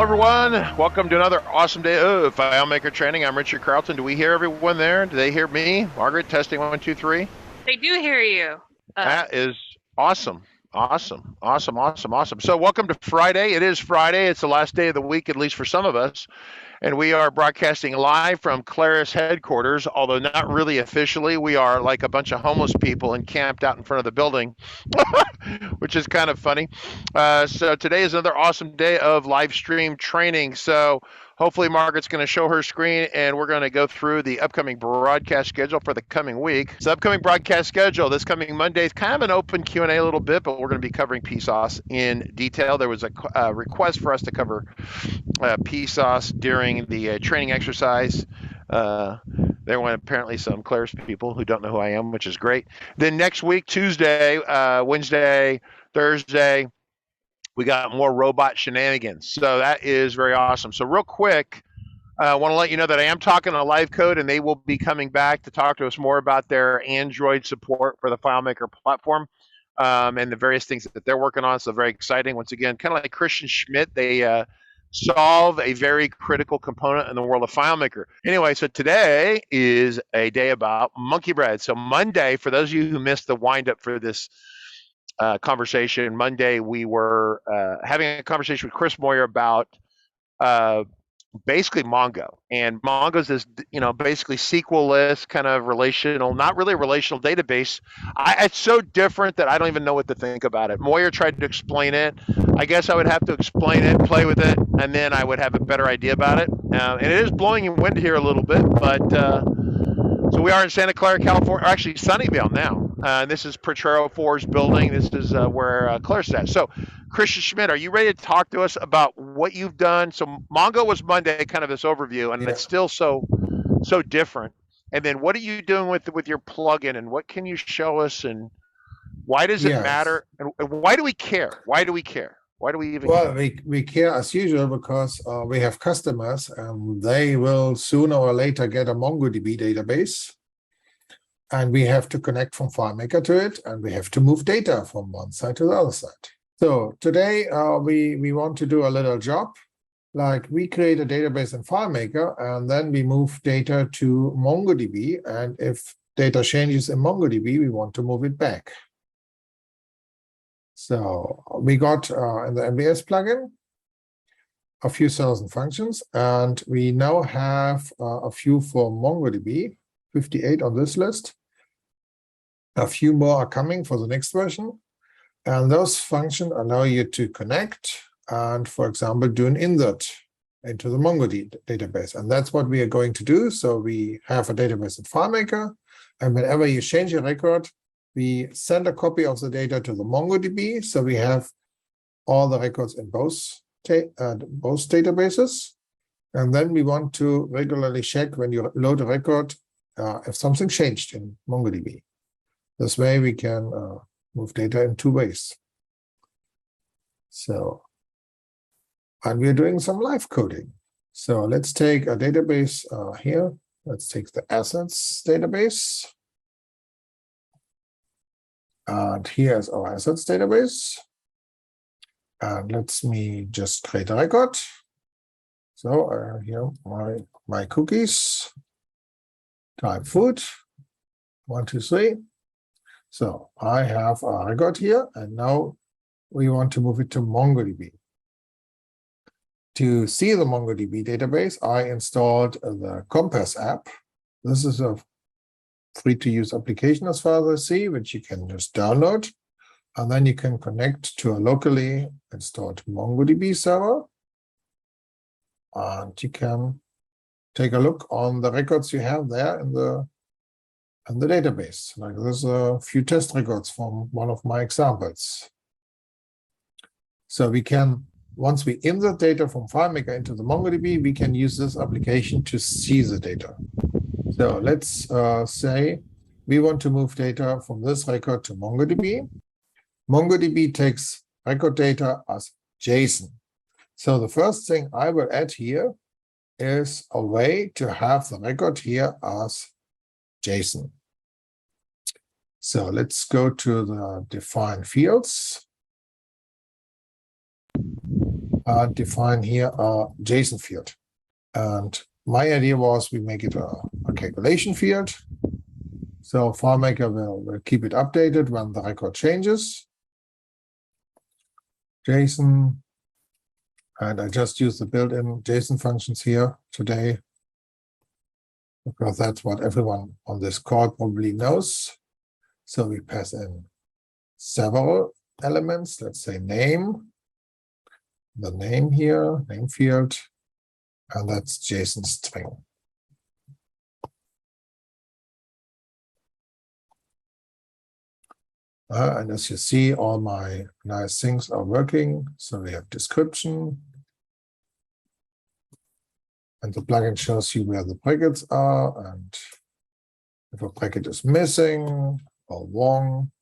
everyone. Welcome to another awesome day of FileMaker training. I'm Richard Carlton. Do we hear everyone there? Do they hear me? Margaret, testing 1, 2, 3. They do hear you. That is awesome. Awesome. So welcome to Friday. It is Friday. It's the last day of the week, at least for some of us. And we are broadcasting live from Claris headquarters, although not really officially. We are like a bunch of homeless people encamped out in front of the building, which is kind of funny. So today is another awesome day of live stream training. So hopefully Margaret's going to show her screen, and we're going to go through the upcoming broadcast schedule for the coming week. So upcoming broadcast schedule this coming Monday is kind of an open Q&A a little bit, but we're going to be covering PSOS in detail. There was a request for us to cover PSOS during the training exercise. There went apparently some Claris people who don't know who I am, which is great. Then next week, Tuesday, Wednesday, Thursday, we got more robot shenanigans. So that is very awesome. So real quick, I want to let you know that I am talking to Live Code, and they will be coming back to talk to us more about their Android support for the FileMaker platform and the various things that they're working on. So very exciting. Once again, kind of like Christian Schmidt, they solve a very critical component in the world of FileMaker. Anyway, so today is a day about MonkeyBread. So Monday, for those of you who missed the windup for this conversation, Monday we were having a conversation with Chris Moyer about basically Mongo. And Mongo's this, basically SQL-less kind of relational, not really a relational database. It's so different that I don't even know what to think about it. Moyer tried to explain it. I guess I would have to explain it, play with it, and then I would have a better idea about it. And it is blowing in wind here a little bit, but so we are in Santa Clara, California, or actually Sunnyvale now. This is Potrero 4's building. This is where Claris is at. So Christian Schmidt, are you ready to talk to us about what you've done? So Mongo was Monday, kind of this overview, and it's still so different. And then what are you doing with your plugin, and what can you show us, and why does it matter, and why do we care? Why do we care? Why do we even care? Well, we care as usual because we have customers, and they will sooner or later get a MongoDB database. And we have to connect from FileMaker to it, and we have to move data from one side to the other side. So today we want to do a little job, like we create a database in FileMaker, and then we move data to MongoDB. And if data changes in MongoDB, we want to move it back. So we got in the MBS plugin a few thousand functions, and we now have a few for MongoDB, 58 on this list. A few more are coming for the next version. And those functions allow you to connect and, for example, do an insert into the MongoDB database. And that's what we are going to do. So we have a database in FileMaker, and whenever you change a record, we send a copy of the data to the MongoDB. So we have all the records in both databases. And then we want to regularly check when you load a record if something changed in MongoDB. This way we can move data in two ways. So, and we're doing some live coding. So let's take a database here. Let's take the assets database. And here's our assets database. And let me just create a record. So here my cookies, type food, 1, 2, 3. So I have a record here, and now we want to move it to MongoDB. To see the MongoDB database, I installed the Compass app. This is a free-to-use application as far as I see, which you can just download. And then you can connect to a locally installed MongoDB server. And you can take a look on the records you have there in the database. Like there's a few test records from one of my examples. So we can, once we insert data from FileMaker into the MongoDB, we can use this application to see the data. So let's say we want to move data from this record to MongoDB. MongoDB takes record data as JSON. So the first thing I will add here is a way to have the record here as JSON. So let's go to the define fields. and define here a JSON field. And my idea was we make it a calculation field. So FileMaker will keep it updated when the record changes. JSON, and I just use the built-in JSON functions here today, because that's what everyone on this call probably knows. So we pass in several elements. Let's say name, the name here, name field, and that's JSON string. And as you see, all my nice things are working. So we have description. And the plugin shows you where the brackets are. And if a bracket is missing or wrong.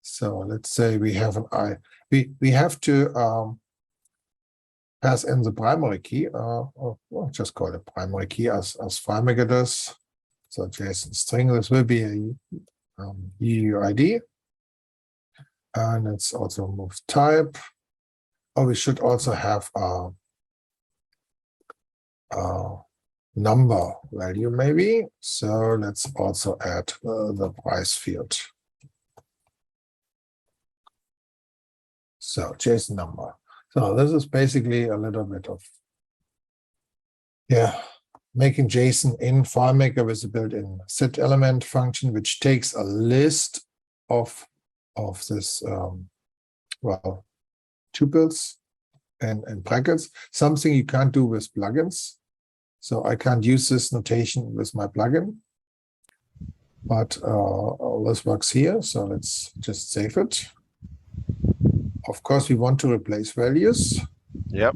So let's say we have an I. We have to pass in the primary key, or just call it primary key as FileMaker does. So JSON string, this will be a UUID, and it's also move type. Or we should also have a number value maybe. So let's also add the price field. So JSON number. So this is basically a little bit of making JSON in FileMaker with a built-in set element function, which takes a list of this tuples and brackets, something you can't do with plugins. So I can't use this notation with my plugin, but all this works here. So let's just save it. Of course, we want to replace values. Yep.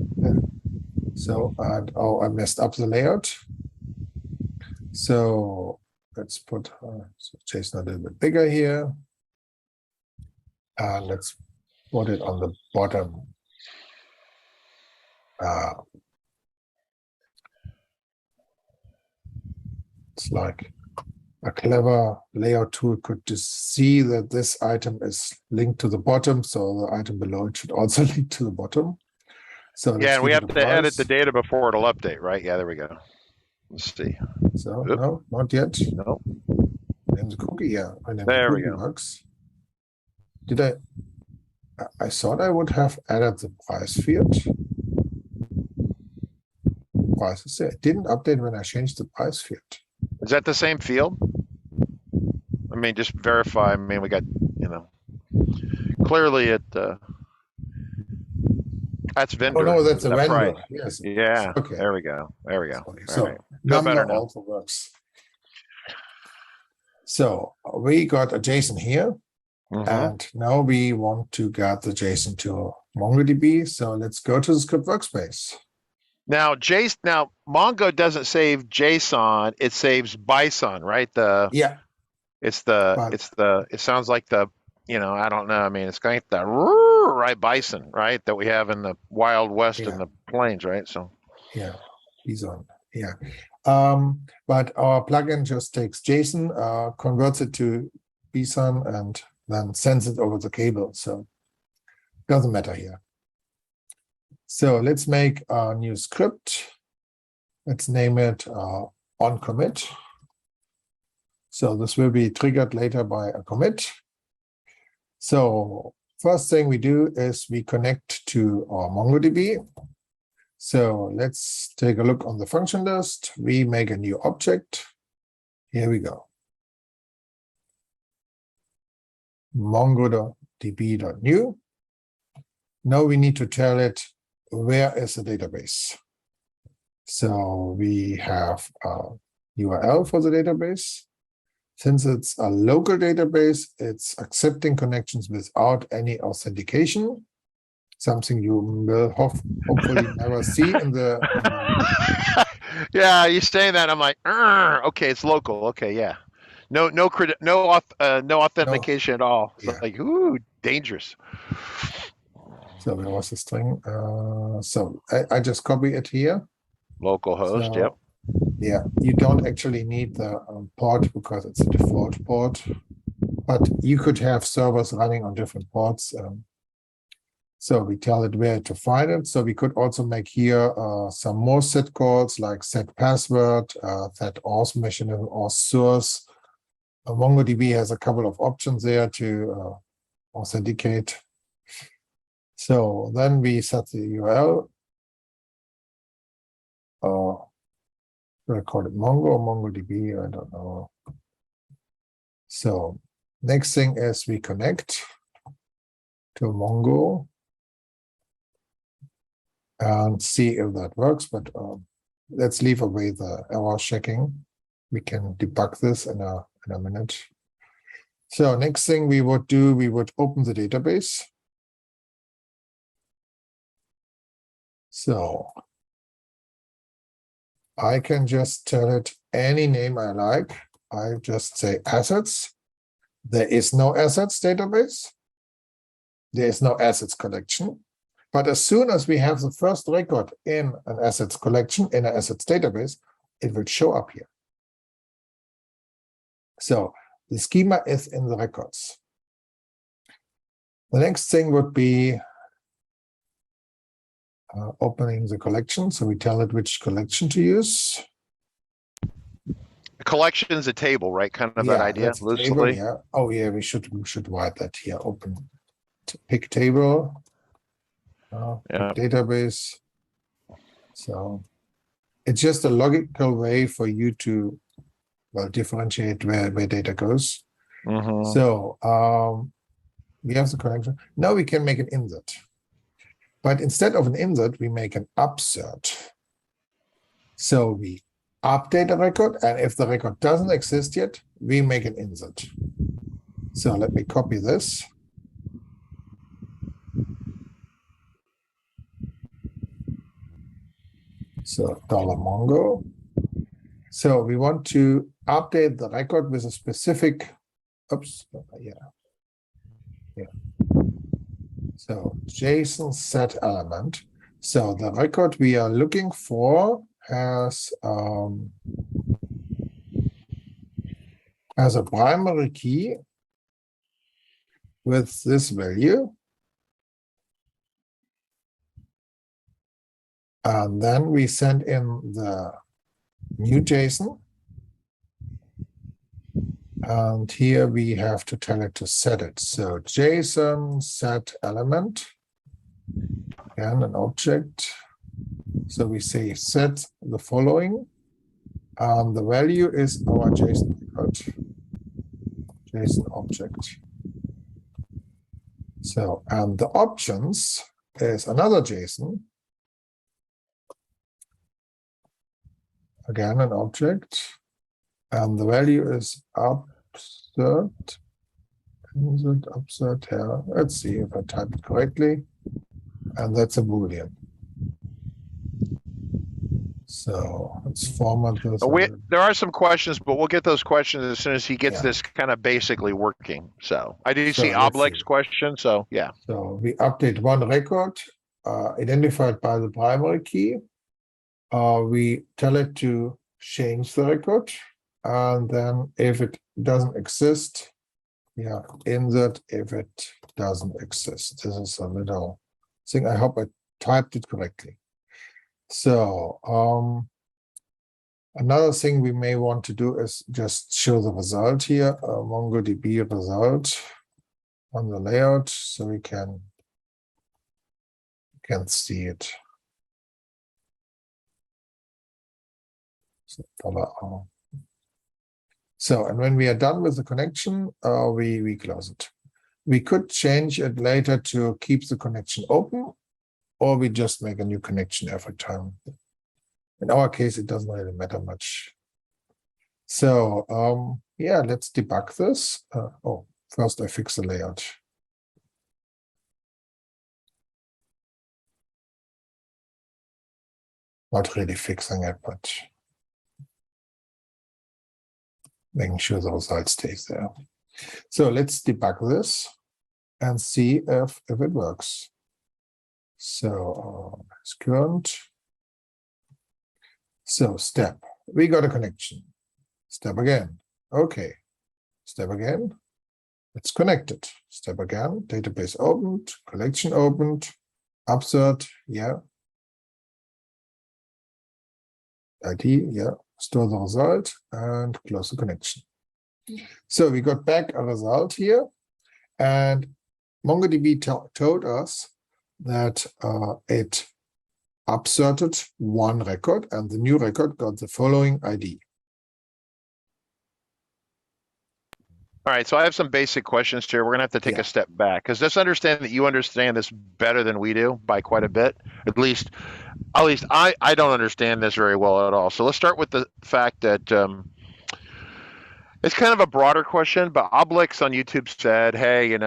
So, and I messed up the layout. So let's put JSON a little bit bigger here. And let's put it on the bottom. It's like a clever layout tool could just see that this item is linked to the bottom, so the item below it should also link to the bottom. So yeah, and we have to edit the data before it'll update, right? Yeah, there we go. Let's see. So no, not yet. No. Name the cookie. Yeah, I named there the we cookie go. Works. Did I thought I would have added the price field. Prices. It didn't update when I changed the price field. Is that the same field? I mean, just verify. I mean, we got, clearly it. That's vendor. Oh no, that's a vendor. Price. Yes. Yeah. Okay. There we go. There we go. Okay. All So right. number also works. So we got a JSON here, and now we want to get the JSON to MongoDB. So let's go to the script workspace. Now, Mongo doesn't save JSON; it saves BSON, right? It sounds like the, I don't know. I mean, it's kind of the right bison, right, that we have in the Wild West and the plains, right? So yeah, BSON, yeah. But our plugin just takes JSON, converts it to BSON, and then sends it over the cable. So it doesn't matter here. So let's make a new script. Let's name it onCommit. So this will be triggered later by a commit. So first thing we do is we connect to our MongoDB. So let's take a look on the function list. We make a new object. Here we go. MongoDB.new. Now we need to tell it where is the database. So we have a URL for the database. Since it's a local database, it's accepting connections without any authentication. Something you will hopefully never see in the. Yeah, you saying that, I'm like, okay, it's local. Okay, yeah, no authentication at all. It's like, ooh, dangerous. So there was a string. So I just copy it here. Localhost, yep. Yeah, you don't actually need the port because it's a default port, but you could have servers running on different ports. So we tell it where to find it. So we could also make here some more set calls like set password, set auth machine, auth source. MongoDB has a couple of options there to authenticate. So then we set the URL. We'll call it Mongo or MongoDB, I don't know. So next thing is we connect to Mongo and see if that works, but let's leave away the error checking. We can debug this in a minute. So next thing we would do, we would open the database. So I can just tell it any name I like. I just say assets. There is no assets database. There is no assets collection. But as soon as we have the first record in an assets collection, in an assets database, it will show up here. So the schema is in the records. The next thing would be opening the collection. So we tell it which collection to use. A collection is a table, right? Kind of Yeah, that idea, that's a loosely. table, yeah. Oh yeah, we should write that here. Open pick table. Yeah. Database. So it's just a logical way for you to, well, differentiate where data goes. Mm-hmm. So we have the connection. Now we can make an insert. But instead of an insert, we make an upsert. So we update a record, and if the record doesn't exist yet, we make an insert. So let me copy this. So $Mongo. So we want to update the record with a specific, oops, yeah. So JSON set element. So the record we are looking for has a primary key with this value. And then we send in the new JSON. And here we have to tell it to set it. So JSON set element, again, an object. So we say set the following. The value is our JSON record, JSON object. So, and the options is another JSON. Again, an object. And the value is upsert. Insert, upsert here. Let's see if I type it correctly. And that's a Boolean. So let's format this. There are some questions, but we'll get those questions as soon as he gets Yeah. this kind of basically working. So I did So see let's Oblig's see. question. So yeah. So we update one record identified by the primary key. We tell it to change the record. And then if it doesn't exist, yeah, insert if it doesn't exist. This is a little thing. I hope I typed it correctly. So another thing we may want to do is just show the result here, MongoDB result on the layout, so we can see it. So, and when we are done with the connection, we close it. We could change it later to keep the connection open, or we just make a new connection every time. In our case, it doesn't really matter much. So, yeah, let's debug this. Oh, first I fix the layout. Not really fixing it, but making sure the result stays there. So let's debug this and see if it works. So it's current. So step, we got a connection. Step again. Okay. Step again. It's connected. Step again, database opened, collection opened, upsert, yeah. ID, yeah, store the result and close the connection. So we got back a result here, and MongoDB told us that it upserted one record, and the new record got the following ID. All right, so I have some basic questions here. We're gonna have to take a step back because just understand that you understand this better than we do by quite a bit. At least I don't understand this very well at all. So let's start with the fact that it's kind of a broader question, but Oblix on YouTube said, "Hey,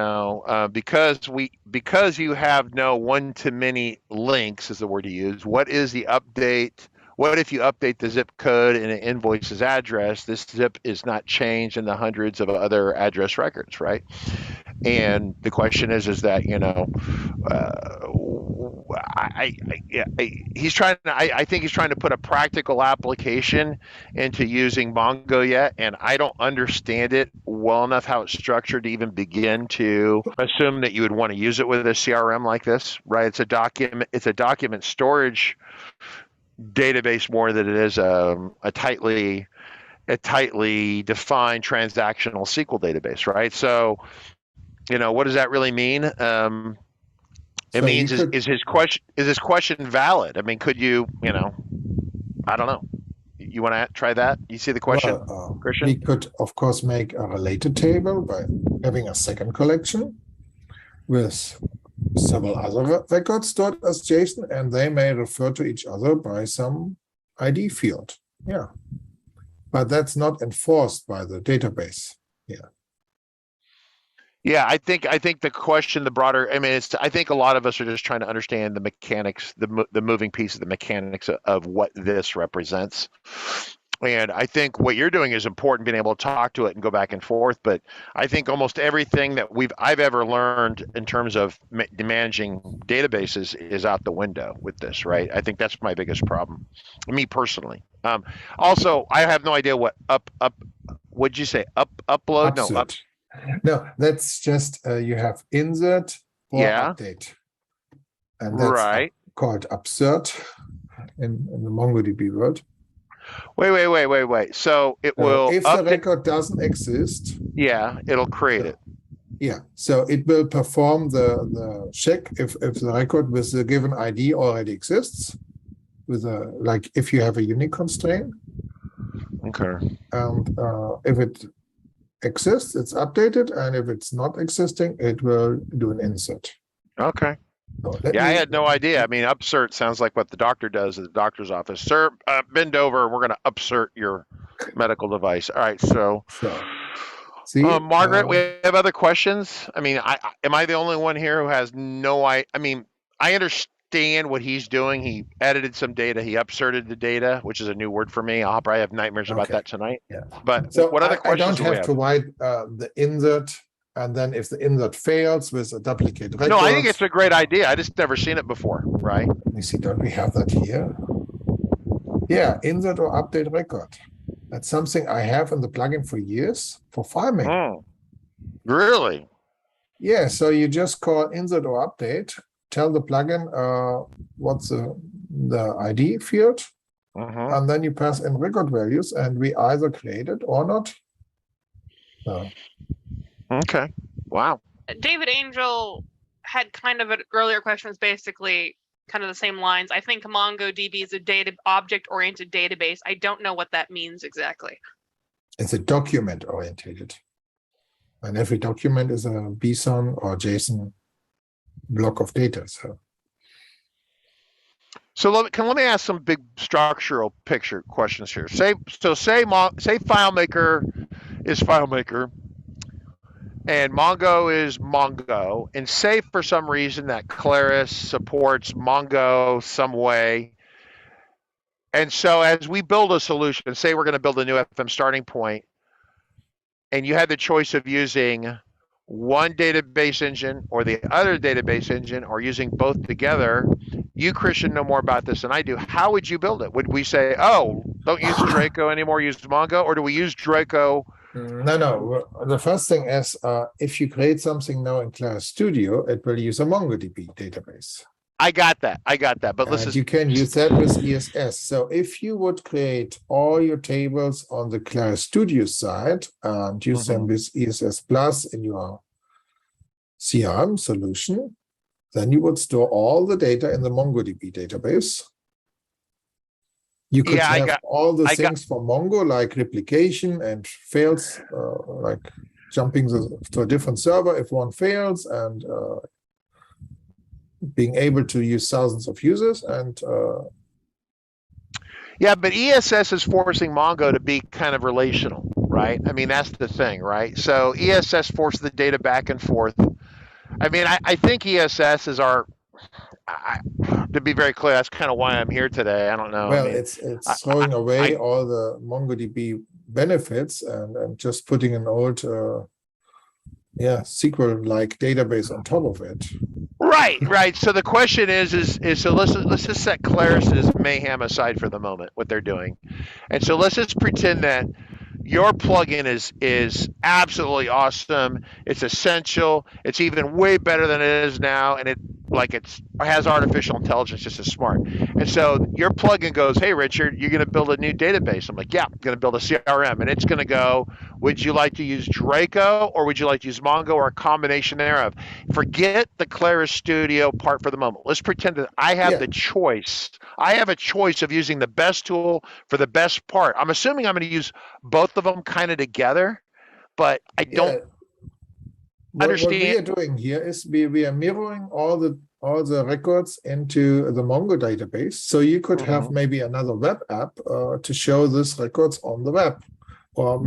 because you have no one-to-many links, is the word you use. What is the update? What if you update the zip code in an invoice's address? This zip is not changed in the hundreds of other address records, right?" And the question is that I think he's trying to put a practical application into using Mongo yet, and I don't understand it well enough how it's structured to even begin to assume that you would want to use it with a CRM like this, right? It's a document storage database more than it is a tightly defined transactional SQL database, right? So, what does that really mean? It means is his question valid? I mean, could you, I don't know. You want to try that? You see the question, Christian? We could, of course, make a related table by having a second collection with several other records stored as JSON, and they may refer to each other by some ID field. Yeah, but that's not enforced by the database. Yeah. Yeah, I think the question, the broader, I think a lot of us are just trying to understand the mechanics, the moving piece of the mechanics of what this represents. And I think what you're doing is important, being able to talk to it and go back and forth. But I think almost everything that I've ever learned in terms of managing databases is out the window with this, right? I think that's my biggest problem, me personally. Also, I have no idea what what'd you say? Upload? Upsert. No, that's just you have insert or update, and that's called upsert in the MongoDB world. Wait. So it will if the record doesn't exist, it'll create it. Yeah, so it will perform the check if the record with the given ID already exists, with like if you have a unique constraint. Okay. And if it exists, it's updated, and if it's not existing, it will do an insert. Okay. So I had no idea. I mean, upsert sounds like what the doctor does at the doctor's office. Sir, bend over. We're going to upsert your medical device. All right. So see, Margaret, we have other questions. I mean, am I the only one here who has no I mean, I understand what he's doing. He edited some data. He upserted the data, which is a new word for me. I'll probably have nightmares about that tonight. Yeah. But so what other questions I don't have to write the insert, and then if the insert fails with a duplicate record. No, I think it's a great idea. I just never seen it before, right? Let me see. Don't we have that here? Yeah, insert or update record. That's something I have in the plugin for years for FileMaker. Oh, really? Yeah. So you just call insert or update. Tell the plugin what's the ID field, and then you pass in record values, and we either create it or not. Okay. Wow. David Angel had kind of an earlier question, was basically kind of the same lines. I think MongoDB is a data object-oriented database. I don't know what that means exactly. It's a document-oriented, and every document is a BSON or JSON block of data. So let me ask some big structural picture questions here. Say FileMaker is FileMaker, and Mongo is Mongo, and say for some reason that Claris supports Mongo some way. And so as we build a solution, say we're going to build a new FM starting point, and you had the choice of using one database engine or the other database engine, or using both together. You, Christian, know more about this than I do. How would you build it? Would we say, oh, don't use Draco anymore, use Mongo? Or do we use Draco No. The first thing is, if you create something now in Claris Studio, it will use a MongoDB database. I got that. But let's And just you can use that with ESS. So if you would create all your tables on the Claris Studio side and use them with ESS Plus in your CRM solution, then you would store all the data in the MongoDB database. You could have all the things for Mongo, like replication and fails, like jumping to a different server if one fails, and being able to use thousands of users. And yeah, but ESS is forcing Mongo to be kind of relational, right? I mean, that's the thing, right? So ESS forces the data back and forth. I mean, I think ESS is our, to be very clear, that's kind of why I'm here today. I don't know. Well, I mean, it's throwing away all the MongoDB benefits and just putting an old SQL-like database on top of it. Right. So the question is so let's just set Claris's mayhem aside for the moment, what they're doing, and so let's just pretend that your plugin is absolutely awesome. It's essential. It's even way better than it is now, and it has artificial intelligence just as smart. And so your plugin goes, "Hey, Richard, you're going to build a new database." I'm like, "Yeah, I'm going to build a CRM," and it's going to go, "Would you like to use Draco or would you like to use Mongo or a combination thereof?" Forget the Claris Studio part for the moment. Let's pretend that I have the choice. I have a choice of using the best tool for the best part. I'm assuming I'm going to use both of them kind of together, but I don't understand. What we are doing here is we are mirroring all the records into the Mongo database. So you could have maybe another web app to show these records on the web, or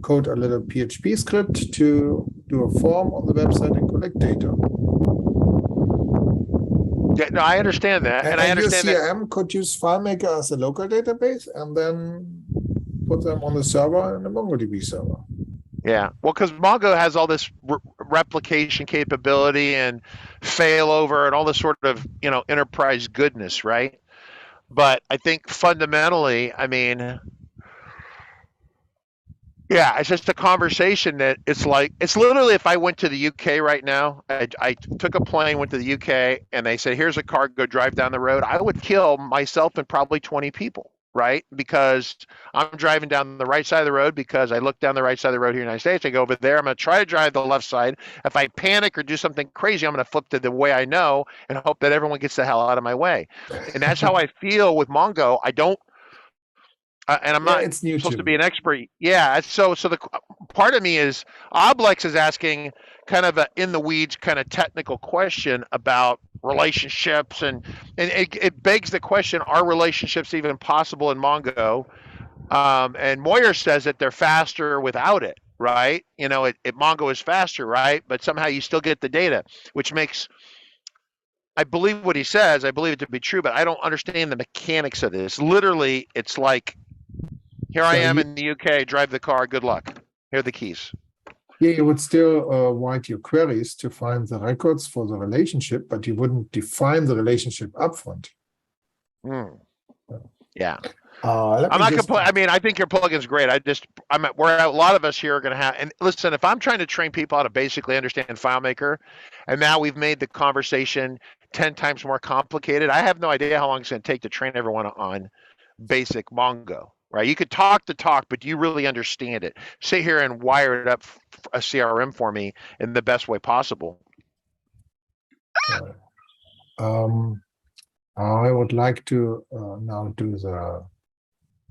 code a little PHP script to do a form on the website and collect data. Yeah, no, I understand that, and I understand your CRM could use FileMaker as a local database and then put them on the server in the MongoDB server. Yeah, well, because Mongo has all this replication capability and failover and all this sort of enterprise goodness, right? But I think fundamentally, I mean, yeah, it's just a conversation that it's literally if I went to the UK right now, I took a plane, went to the UK, and they said, "Here's a car, go drive down the road." I would kill myself and probably 20 people. Right? Because I'm driving down the right side of the road because I look down the right side of the road here in the United States. I go over there. I'm going to try to drive the left side. If I panic or do something crazy, I'm going to flip to the way I know and hope that everyone gets the hell out of my way. And that's how I feel with Mongo. I don't, and I'm not supposed to be an expert. Yeah. So the part of me is Oblex is asking kind of a in the weeds kind of technical question about relationships, and it begs the question: are relationships even possible in Mongo? And Moyer says that they're faster without it, right? Mongo is faster, right? But somehow you still get the data, which makes, I believe what he says, I believe it to be true, but I don't understand the mechanics of this. Literally, it's like, here I am in the UK, drive the car, good luck. Here are the keys. Yeah, you would still write your queries to find the records for the relationship, but you wouldn't define the relationship upfront. Yeah. I'm not complaining. I mean, I think your plugin's great. Where a lot of us here are going to have, and listen, if I'm trying to train people how to basically understand FileMaker, and now we've made the conversation 10 times more complicated, I have no idea how long it's going to take to train everyone on basic Mongo. Right? You could talk, but do you really understand it? Sit here and wire it up a CRM for me in the best way possible. I would like to now do the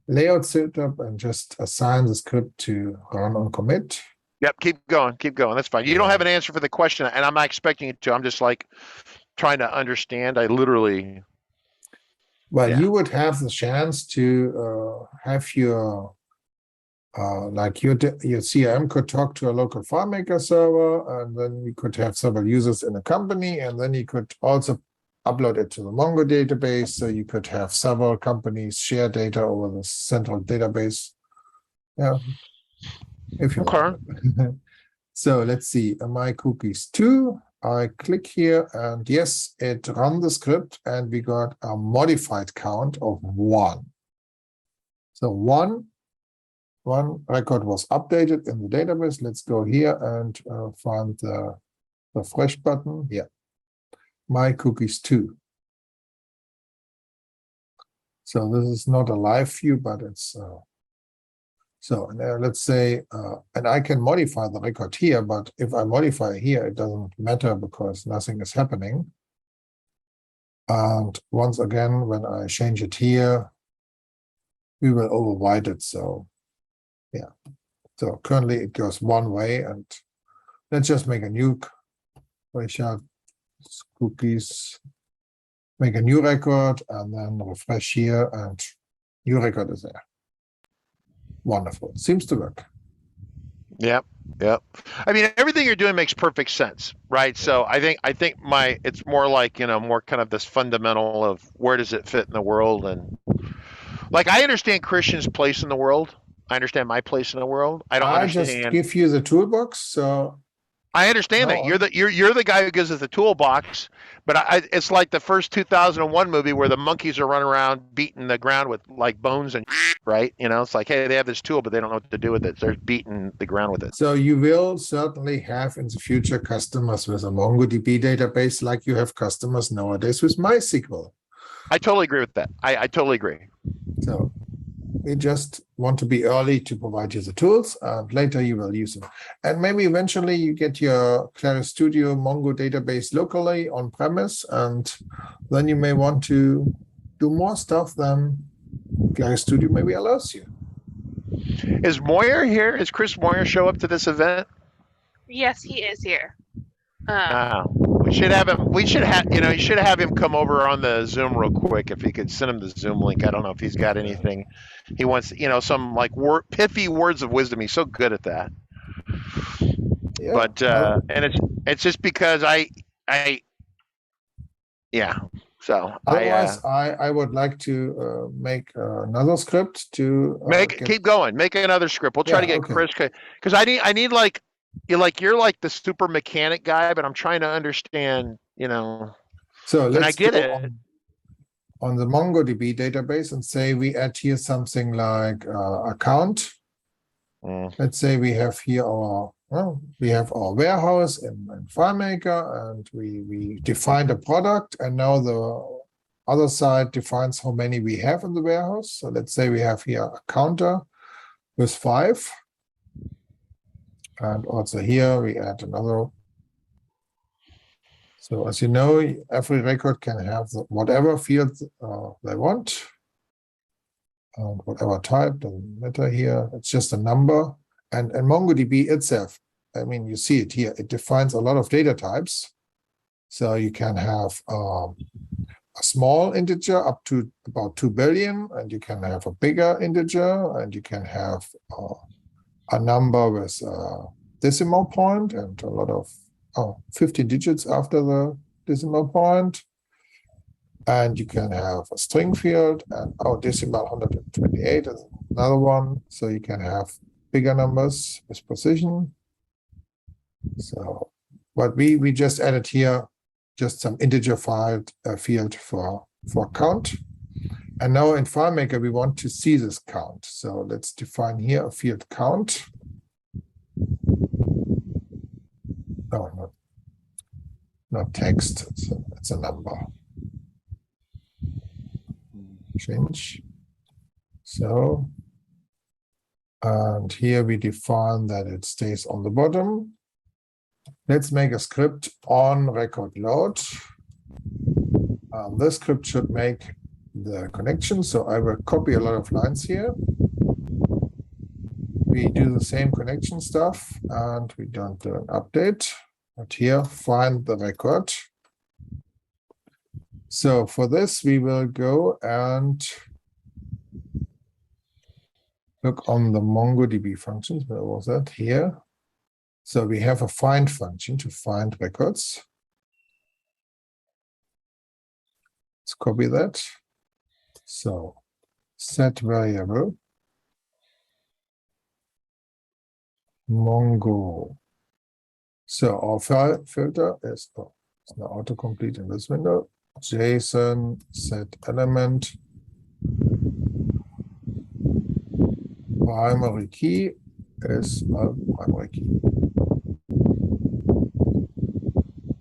layout setup and just assign the script to run on commit. Yep, keep going. That's fine. You don't have an answer for the question, and I'm not expecting it to. I'm just trying to understand. I literally. Well, you would have the chance to have your your CRM could talk to a local FileMaker server, and then you could have several users in a company, and then you could also upload it to the Mongo database. So you could have several companies share data over the central database. Yeah, if you want. So let's see, my cookies 2. I click here, and yes, it ran the script, and we got a modified count of 1. So 1 one record was updated in the database. Let's go here and find the refresh button. Yeah, my cookies too. So this is not a live view, but it's so let's say, and I can modify the record here, but if I modify here, it doesn't matter because nothing is happening. And once again, when I change it here, we will overwrite it. So yeah, so currently it goes one way, and let's just make a new Richard cookies, make a new record, and then refresh here, and new record is there. Wonderful. Seems to work. Yep. Yep. I mean, everything you're doing makes perfect sense, right? So I think it's more like, more kind of this fundamental of where does it fit in the world, and like I understand Christian's place in the world. I understand my place in the world. I don't understand. Just give you the toolbox. So I understand that you're the guy who gives us the toolbox, but it's like the first 2001 movie where the monkeys are running around beating the ground with like bones and right. It's like, hey, they have this tool, but they don't know what to do with it. So they're beating the ground with it. So you will certainly have in the future customers with a MongoDB database, like you have customers nowadays with MySQL. I totally agree with that. I totally agree. So we just want to be early to provide you the tools, and later you will use them. And maybe eventually you get your Claris Studio Mongo database locally on premise, and then you may want to do more stuff than Claris Studio maybe allows you. Is Moyer here? Is Chris Moyer show up to this event? Yes, he is here. We should have him. You should have him come over on the Zoom real quick. If you could send him the Zoom link. I don't know if he's got anything he wants. Some like pithy words of wisdom. He's so good at that. Yeah, but and it's just because yeah. So otherwise, I would like to make another script to keep going. Make another script. We'll try to get Chris, because I need like. You're like the super mechanic guy, but I'm trying to understand, So let's I get it on the MongoDB database and say we add here something like account. Let's say we have here our warehouse in FileMaker, and we defined a product, and now the other side defines how many we have in the warehouse. So let's say we have here a counter with 5. And also here we add another. So as you know, every record can have whatever field they want, and whatever type, doesn't matter here. It's just a number. And MongoDB itself, I mean, you see it here. It defines a lot of data types. So you can have a small integer up to about 2 billion, and you can have a bigger integer, and you can have a number with a decimal point and a lot of 15 digits after the decimal point. And you can have a string field, and decimal 128 is another one. So you can have bigger numbers with precision. So, but we just added here just some integer field for count. And now in FileMaker, we want to see this count. So let's define here a field count. No, not text. It's a number. Change. So, and here we define that it stays on the bottom. Let's make a script on record load. This script should make the connection. So I will copy a lot of lines here. We do the same connection stuff, and we don't do an update. But here, find the record. So for this, we will go and look on the MongoDB functions. Where was that? Here. So we have a find function to find records. Let's copy that. So set variable Mongo. So our file filter is it's now autocomplete in this window. JSON set element primary key is a primary key.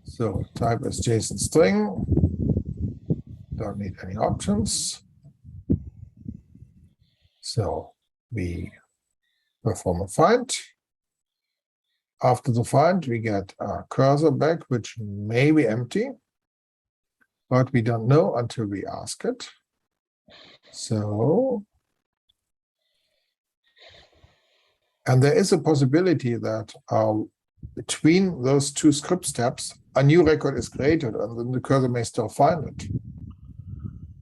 So type is JSON string. Don't need any options. So we perform a find. After the find, we get a cursor back, which may be empty, but we don't know until we ask it. So, and there is a possibility that between those two script steps, a new record is created, and then the cursor may still find it.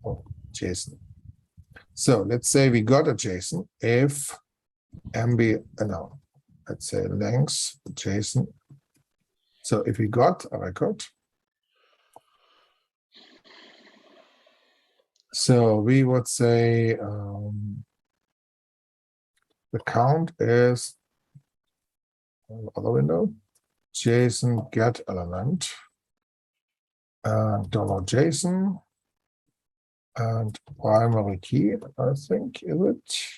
Oh, JSON. So let's say we got a JSON if no, let's say length JSON. So if we got a record, so we would say the count is other window, JSON get element, $JSON, and primary key, I think, is it?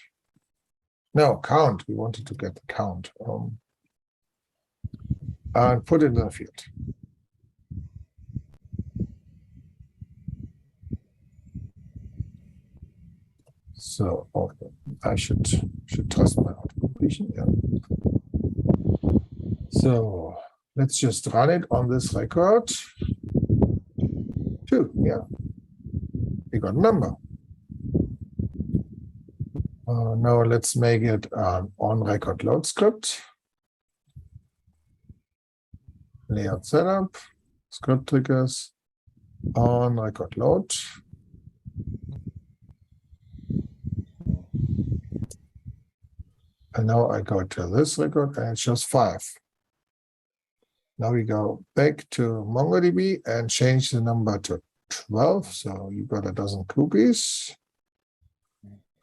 No, count. We wanted to get the count. And put it in the field. So okay, I should trust my auto completion. Yeah. So let's just run it on this record. 2, yeah. We got a number. Now let's make it an on-record load script. Layout setup, script triggers, on-record load. And now I go to this record and it shows 5. Now we go back to MongoDB and change the number to 12. So you got a dozen cookies.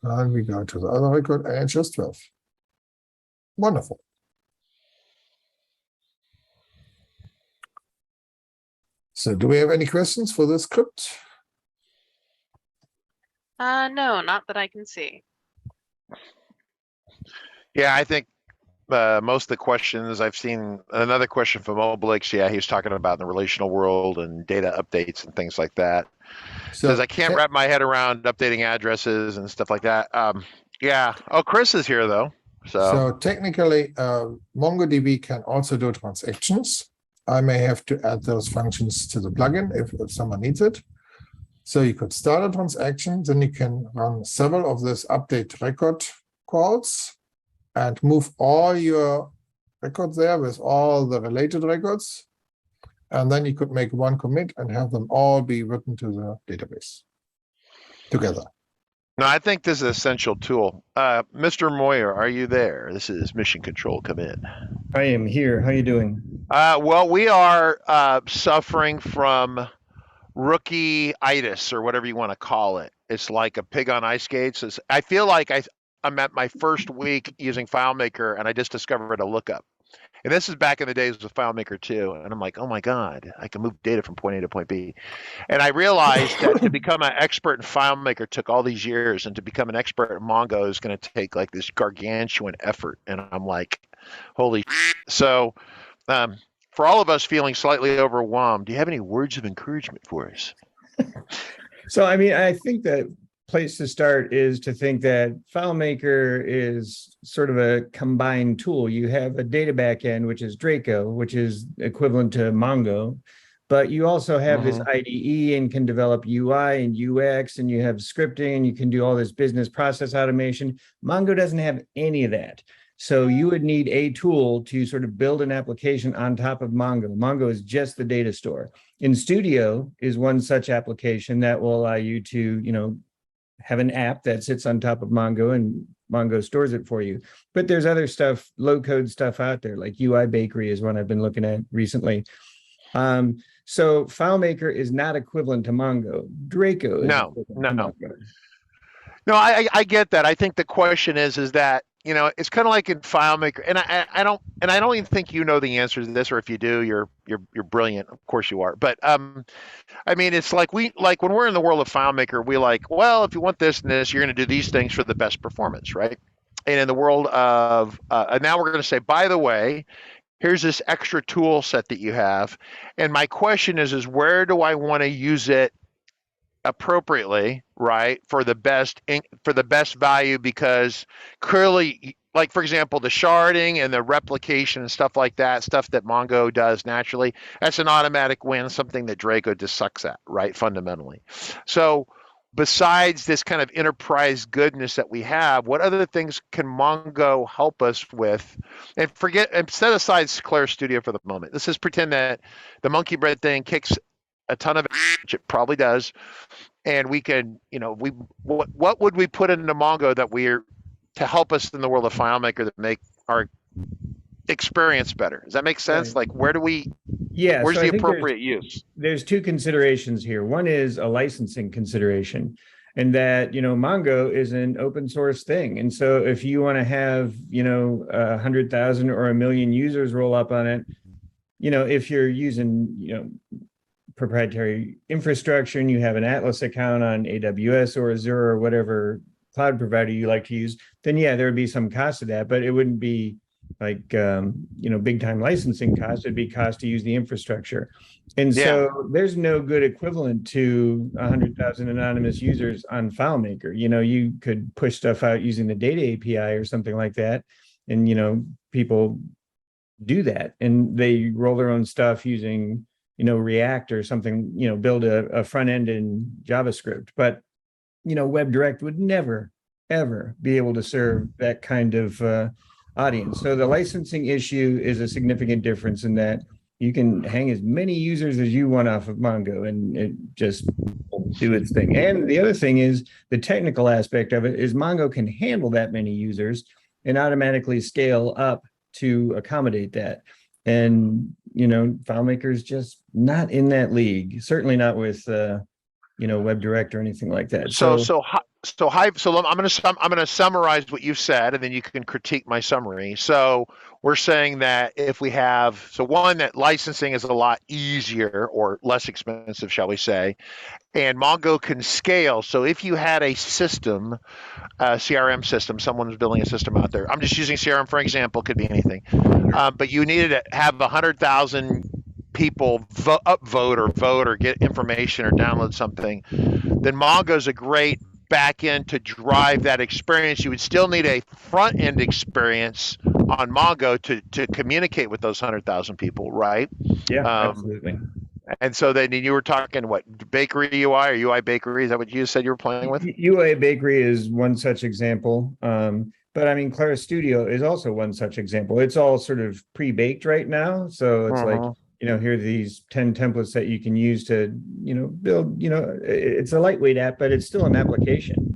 And we go to the other record and it's just 12. Wonderful. So do we have any questions for this script? No, not that I can see. Yeah, I think most of the questions I've seen, another question from Obelix, yeah, he was talking about in the relational world and data updates and things like that. So Says I can't wrap my head around updating addresses and stuff like that. Yeah. Oh, Chris is here though. So technically, MongoDB can also do transactions. I may have to add those functions to the plugin if someone needs it. So you could start a transaction, then you can run several of these update record calls and move all your records there with all the related records. And then you could make one commit and have them all be written to the database together. No, I think this is an essential tool. Mr. Moyer, are you there? This is Mission Control. Come in. I am here. How you doing? Well, we are suffering from rookie-itis or whatever you want to call it. It's like a pig on ice skates. I feel like I'm at my first week using FileMaker and I just discovered a lookup. And this is back in the days with FileMaker 2. And I'm like, oh my God, I can move data from point A to point B. And I realized that to become an expert in FileMaker took all these years, and to become an expert in Mongo is going to take like this gargantuan effort. And I'm like, holy shit. So for all of us feeling slightly overwhelmed, do you have any words of encouragement for us? So, I mean, I think that place to start is to think that FileMaker is sort of a combined tool. You have a data backend, which is Draco, which is equivalent to Mongo, but you also have this IDE and can develop UI and UX, and you have scripting, and you can do all this business process automation. Mongo doesn't have any of that. So you would need a tool to sort of build an application on top of Mongo. Mongo is just the data store. InStudio is one such application that will allow you to, have an app that sits on top of Mongo and Mongo stores it for you. But there's other stuff, low-code stuff out there, like UI Bakery is one I've been looking at recently. So FileMaker is not equivalent to Mongo. Draco is No, I get that. I think the question is that, it's kind of like in FileMaker, and I don't even think you know the answer to this, or if you do, you're brilliant. Of course you are. But I mean, it's like when we're in the world of FileMaker, we like, well, if you want this and this, you're going to do these things for the best performance, right? and in the world of, and now we're going to say, by the way, here's this extra tool set that you have. And my question is where do I want to use it appropriately, right, for the best value? Because clearly, like for example, the sharding and the replication and stuff like that, stuff that Mongo does naturally, that's an automatic win, something that Draco just sucks at, right, fundamentally. So besides this kind of enterprise goodness that we have, what other things can Mongo help us with? And set aside Claris Studio for the moment. Let's just pretend that the MonkeyBread thing kicks a ton of it, which it probably does, and we can, what would we put into Mongo that we're to help us in the world of FileMaker that make our experience better? Does that make sense? Right. Like, where's so the appropriate use? There's two considerations here. One is a licensing consideration, and that, Mongo is an open source thing. And so if you want to have, 100,000 or 1 million users roll up on it, if you're using, proprietary infrastructure and you have an Atlas account on AWS or Azure or whatever cloud provider you like to use, then yeah, there would be some cost to that, but it wouldn't be like, big time licensing cost. It'd be cost to use the infrastructure. And so there's no good equivalent to 100,000 anonymous users on FileMaker. You could push stuff out using the data API or something like that. And, people do that and they roll their own stuff using, React or something, build a front end in JavaScript. But, WebDirect would never, ever be able to serve that kind of audience. So the licensing issue is a significant difference in that you can hang as many users as you want off of Mongo and it just will do its thing. And the other thing is the technical aspect of it is Mongo can handle that many users and automatically scale up to accommodate that. And, FileMaker is just not in that league, certainly not with, WebDirect or anything like that. So I'm going to summarize what you've said, and then you can critique my summary. So we're saying that if we have, one, that licensing is a lot easier or less expensive, shall we say, and Mongo can scale. So if you had a system, a CRM system, someone's building a system out there. I'm just using CRM for example, could be anything. But you needed to have 100,000 people upvote or get information or download something, then Mongo's a great back end to drive that experience. You would still need a front end experience on Mongo to communicate with those 100,000 people, right? Yeah, absolutely. And so then you were talking what, Bakery UI or UI Bakery? Is that what you said you were playing with? UI Bakery is one such example. But I mean, Claris Studio is also one such example. It's all sort of pre-baked right now. So it's like, here are these 10 templates that you can use to, build, it's a lightweight app, but it's still an application,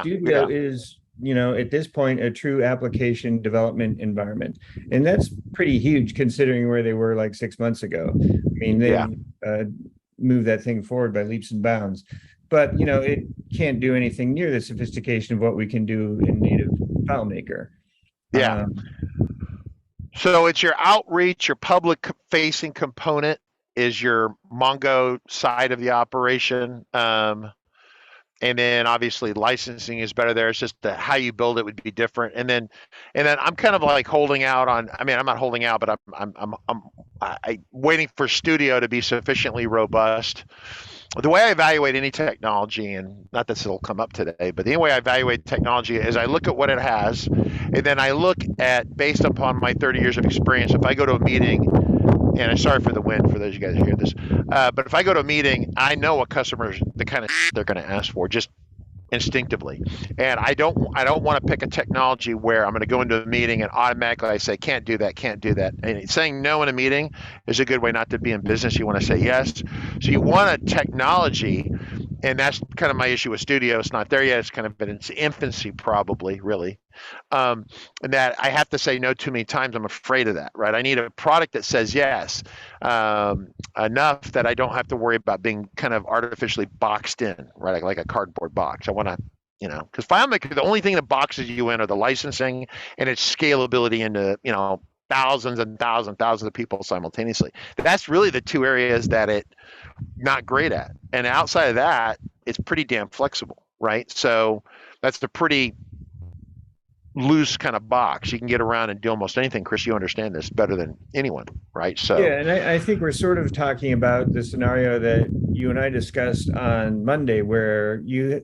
Studio is, at this point, a true application development environment. And that's pretty huge considering where they were like 6 months ago. I mean, they moved that thing forward by leaps and bounds, but, it can't do anything near the sophistication of what we can do in native FileMaker. So it's your outreach, your public facing component is your Mongo side of the operation. And then obviously licensing is better there. It's just how you build it would be different. And then I'm kind of like holding out on, I'm not holding out, but I'm waiting for Studio to be sufficiently robust. The way I evaluate any technology, and not that it'll come up today, but the way I evaluate technology is I look at what it has, and then I look at, based upon my 30 years of experience, if I go to a meeting, and I'm sorry for the wind for those of you guys who hear this, but if I go to a meeting, I know what customers, the kind of they're going to ask for, just instinctively. And I don't want to pick a technology where I'm going to go into a meeting and automatically I say can't do that. And saying no in a meeting is a good way not to be in business. You want to say yes. So you want a technology, and that's kind of my issue with Studio. It's not there yet. It's kind of in its infancy, probably, really. And that I have to say no too many times. I'm afraid of that, right? I need a product that says yes, enough that I don't have to worry about being kind of artificially boxed in, right? Like a cardboard box. I want to, because FileMaker, the only thing that boxes you in are the licensing and its scalability into, thousands and thousands of people simultaneously. That's really the two areas that it not great at. And outside of that, it's pretty damn flexible, right? So that's the pretty loose kind of box. You can get around and do almost anything. Chris, you understand this better than anyone, right? So yeah, and I think we're sort of talking about the scenario that you and I discussed on Monday, where you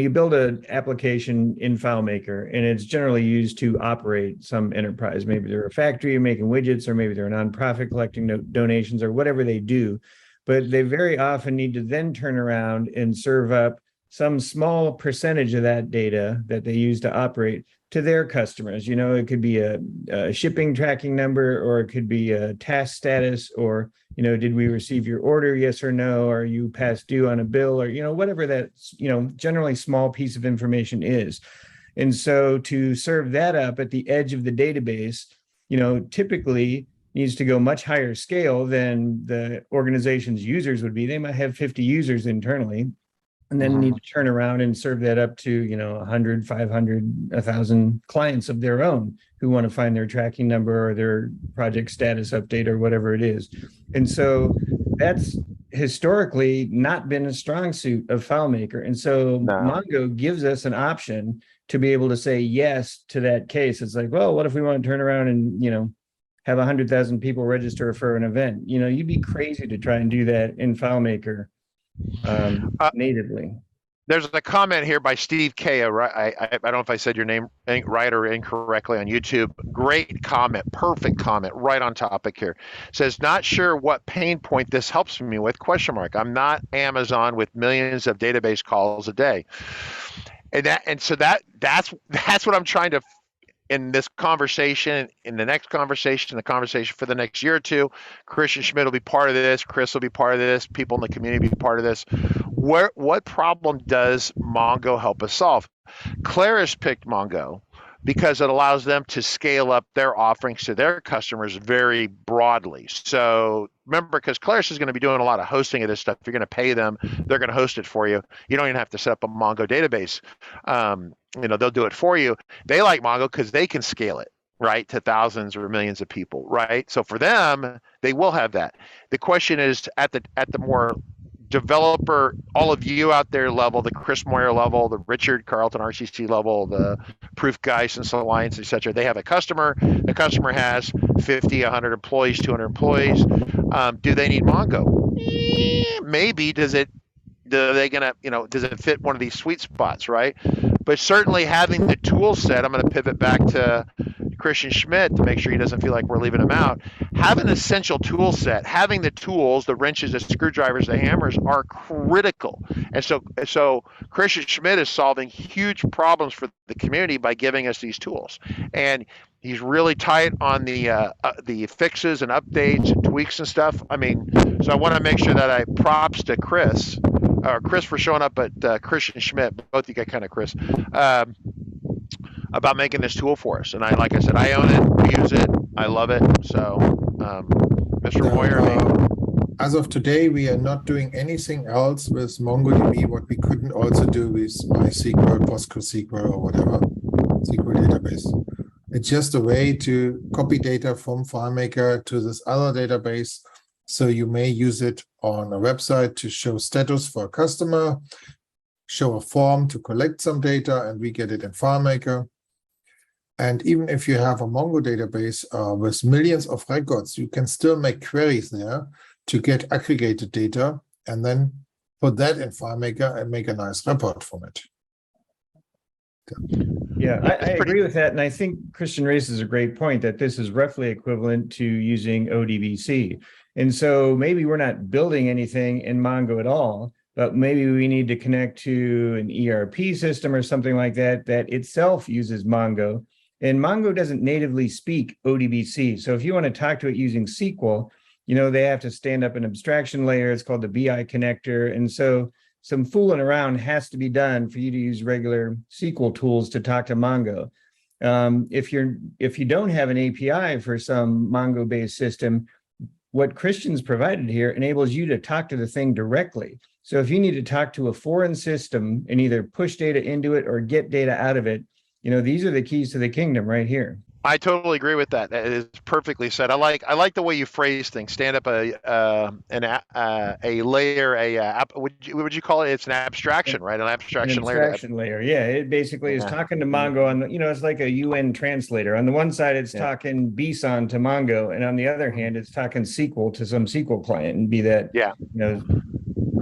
build an application in FileMaker, and it's generally used to operate some enterprise. Maybe they're a factory making widgets, or maybe they're a nonprofit collecting donations, or whatever they do. But they very often need to then turn around and serve up some small percentage of that data that they use to operate to their customers. It could be a shipping tracking number, or it could be a task status, or, did we receive your order? Yes or no? Are you past due on a bill? Or, whatever that, generally small piece of information is. And so to serve that up at the edge of the database, typically needs to go much higher scale than the organization's users would be. They might have 50 users internally, and then need to turn around and serve that up to 100, 500, 1,000 clients of their own who want to find their tracking number or their project status update or whatever it is. And so that's historically not been a strong suit of FileMaker. And so Mongo gives us an option to be able to say yes to that case. It's like, well, what if we want to turn around and have 100,000 people register for an event? You'd be crazy to try and do that in FileMaker natively. There's a comment here by Steve K. I don't know if I said your name right or incorrectly on YouTube. Great comment, perfect comment, right on topic here. Says, not sure what pain point this helps me with, ? I'm not Amazon with millions of database calls a day. That's what I'm trying to, in this conversation, in the next conversation, the conversation for the next year or two. Christian Schmidt will be part of this. Chris will be part of this. People in the community will be part of this. What problem does Mongo help us solve? Claris picked Mongo because it allows them to scale up their offerings to their customers very broadly. So remember, because Claris is going to be doing a lot of hosting of this stuff. You're going to pay them. They're going to host it for you. You don't even have to set up a Mongo database. They'll do it for you. They like Mongo because they can scale it, right, to thousands or millions of people, right? So for them, they will have that. The question is at the more developer, all of you out there level, the Chris Moyer level, the Richard Carlton RCC level, the Proof Guidance Alliance, etc. They have a customer. The customer has 50, 100 employees, 200 employees. Do they need Mongo? Maybe. Does it fit one of these sweet spots, right? But certainly having the tool set, I'm going to pivot back to Christian Schmidt to make sure he doesn't feel like we're leaving him out. Have an essential tool set. Having the tools, the wrenches, the screwdrivers, the hammers are critical. And so Christian Schmidt is solving huge problems for the community by giving us these tools. And he's really tight on the fixes and updates and tweaks and stuff. So I want to make sure that I props to Chris for showing up at Christian Schmidt, both you got kind of Chris, about making this tool for us. And like I said, I own it, we use it, I love it. So, Mr. Moyer, as of today, we are not doing anything else with MongoDB what we couldn't also do with MySQL, PostgreSQL, or whatever SQL database. It's just a way to copy data from FileMaker to this other database. So you may use it on a website to show status for a customer, show a form to collect some data, and we get it in FileMaker. And even if you have a Mongo database with millions of records, you can still make queries there to get aggregated data and then put that in FileMaker and make a nice report from it. Yeah, I agree with that. And I think Christian raises a great point that this is roughly equivalent to using ODBC. And so maybe we're not building anything in Mongo at all, but maybe we need to connect to an ERP system or something like that itself uses Mongo. And Mongo doesn't natively speak ODBC. So if you want to talk to it using SQL, they have to stand up an abstraction layer. It's called the BI connector. And so some fooling around has to be done for you to use regular SQL tools to talk to Mongo. If you don't have an API for some Mongo-based system, what Christian's provided here enables you to talk to the thing directly. So if you need to talk to a foreign system and either push data into it or get data out of it, these are the keys to the kingdom right here. I totally agree with that. It is perfectly said. I like the way you phrase things. Stand up a layer, what would you call it? It's an abstraction, right? An abstraction layer. Abstraction layer. Yeah, it basically is talking to Mongo on the, it's like a UN translator. On the one side, it's talking BSON to Mongo, and on the other hand, it's talking SQL to some SQL client, and be that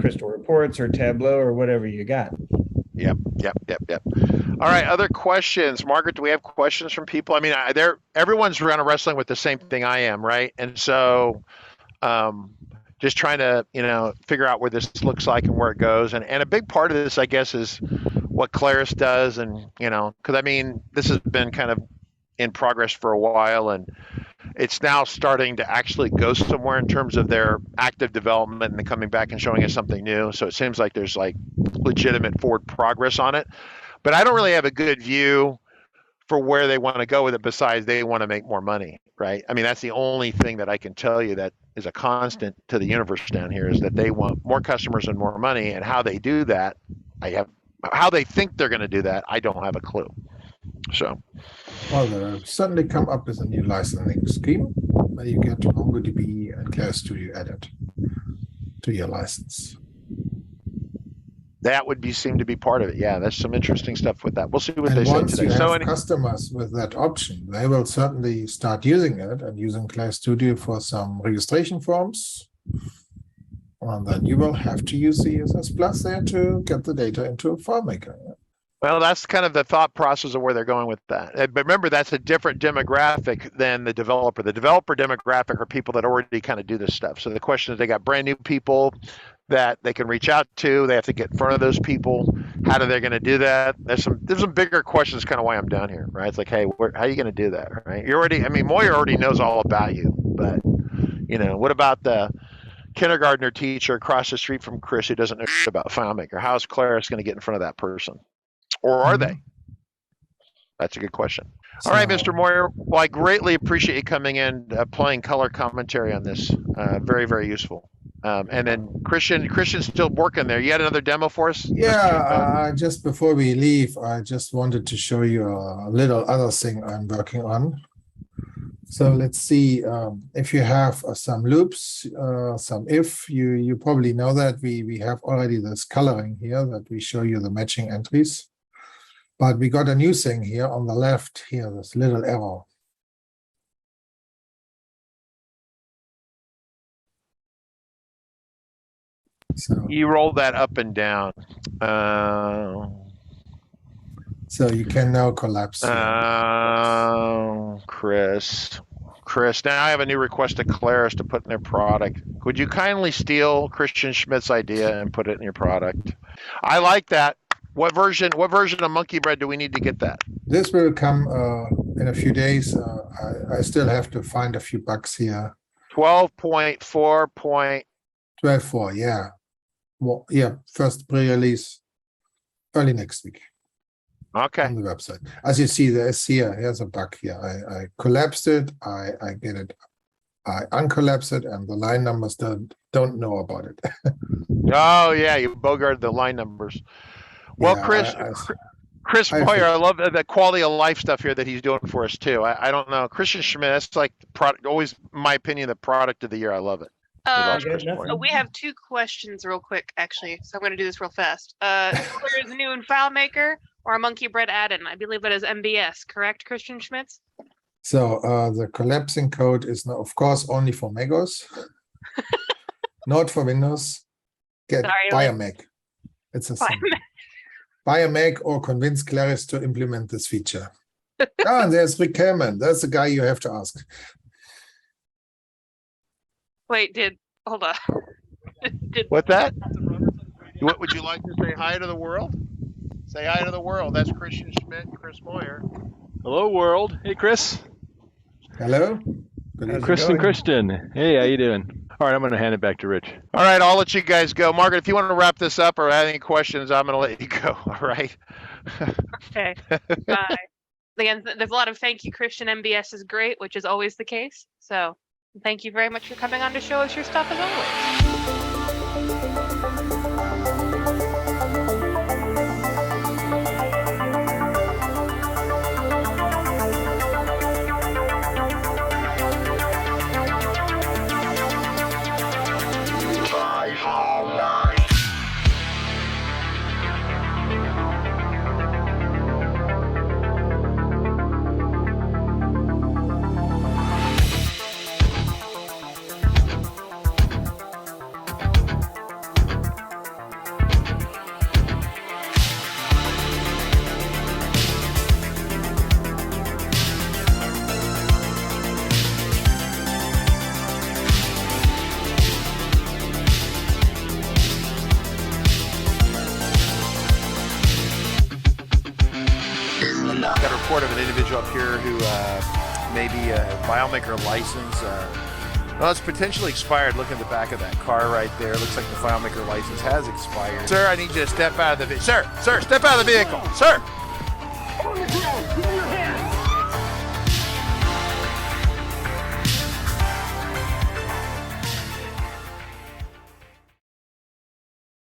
Crystal Reports or Tableau or whatever you got. Yep. All right, other questions. Margaret, do we have questions from people? I mean, everyone's kind of wrestling with the same thing I am, right? And so just trying to, figure out where this looks like and where it goes. And a big part of this, I guess, is what Claris does. And, because I mean, this has been kind of in progress for a while, and it's now starting to actually go somewhere in terms of their active development and then coming back and showing us something new. So it seems like there's like legitimate forward progress on it. But I don't really have a good view for where they want to go with it besides they want to make more money, right? I mean, that's the only thing that I can tell you that is a constant to the universe down here, is that they want more customers and more money. And how they do that, how they think they're going to do that, I don't have a clue. So, well, they suddenly come up with a new licensing scheme where you get MongoDB and Claris Studio added to your license. That would seem to be part of it. Yeah, there's some interesting stuff with that. We'll see what And they say once today. you have customers with that option, they will certainly start using it and using Claris Studio for some registration forms. And then you will have to use the CSS Plus there to get the data into FileMaker. Well, that's kind of the thought process of where they're going with that. But remember, that's a different demographic than the developer. The developer demographic are people that already kind of do this stuff. So the question is, they got brand new people that they can reach out to. They have to get in front of those people. How are they going to do that? There's some bigger questions, kind of why I'm down here, right? It's like, hey, how are you going to do that, right? Moyer already knows all about you, but what about the kindergartner teacher across the street from Chris who doesn't know about FileMaker? How is Claris going to get in front of that person? Or are they? That's a good question. All right, Mr. Moyer. Well, I greatly appreciate you coming in, playing color commentary on this. Very, very useful. And then Christian's still working there. You had another demo for us? Yeah, just before we leave, I just wanted to show you a little other thing I'm working on. So let's see if you have some loops, some if, you probably know that we have already this coloring here that we show you the matching entries. But we got a new thing here on the left here, this little arrow. So you roll that up and down. So you can now collapse. Chris, now I have a new request to Claris to put in their product. Would you kindly steal Christian Schmidt's idea and put it in your product? I like that. What version of MonkeyBread do we need to get that? This will come in a few days. I still have to find a few bugs here. 12.4. 12.4, yeah. Well, yeah, first pre-release early next week. Okay. On the website. As you see, here's a bug here. I collapsed it, I get it, I uncollapse it, and the line numbers don't know about it. Oh yeah, you bogarted the line numbers. Well, yeah, Chris Moyer, I love the quality of life stuff here that he's doing for us too. I don't know, Christian Schmidt, that's like always, in my opinion, the product of the year. I love it. We have two questions real quick, actually, so I'm going to do this real fast. Where is new in FileMaker or a MonkeyBread add-in? I believe that is MBS, correct, Christian Schmitz? So the collapsing code is now, of course, only for Magos, not for Windows. Buy a Mac. It's a thing. Buy a Mac or convince Claris to implement this feature. And there's Rick Hellman. That's the guy you have to ask. Wait, hold on. What's that? What would you like to say hi to the world? Say hi to the world. That's Christian Schmidt and Chris Moyer. Hello, world. Hey, Chris. Hello. Christian. Hey, how you doing? All right, I'm going to hand it back to Rich. All right, I'll let you guys go. Margaret, if you want to wrap this up or have any questions, I'm going to let you go. All right. Okay. Bye. Again, there's a lot of thank you, Christian. MBS is great, which is always the case. So thank you very much for coming on to show us your stuff as always. Got a report of an individual up here who may be a FileMaker license. Well, it's potentially expired. Look at the back of that car right there. Looks like the FileMaker license has expired. Sir, I need you to step out of the vehicle. Sir, step out of the vehicle. Sir!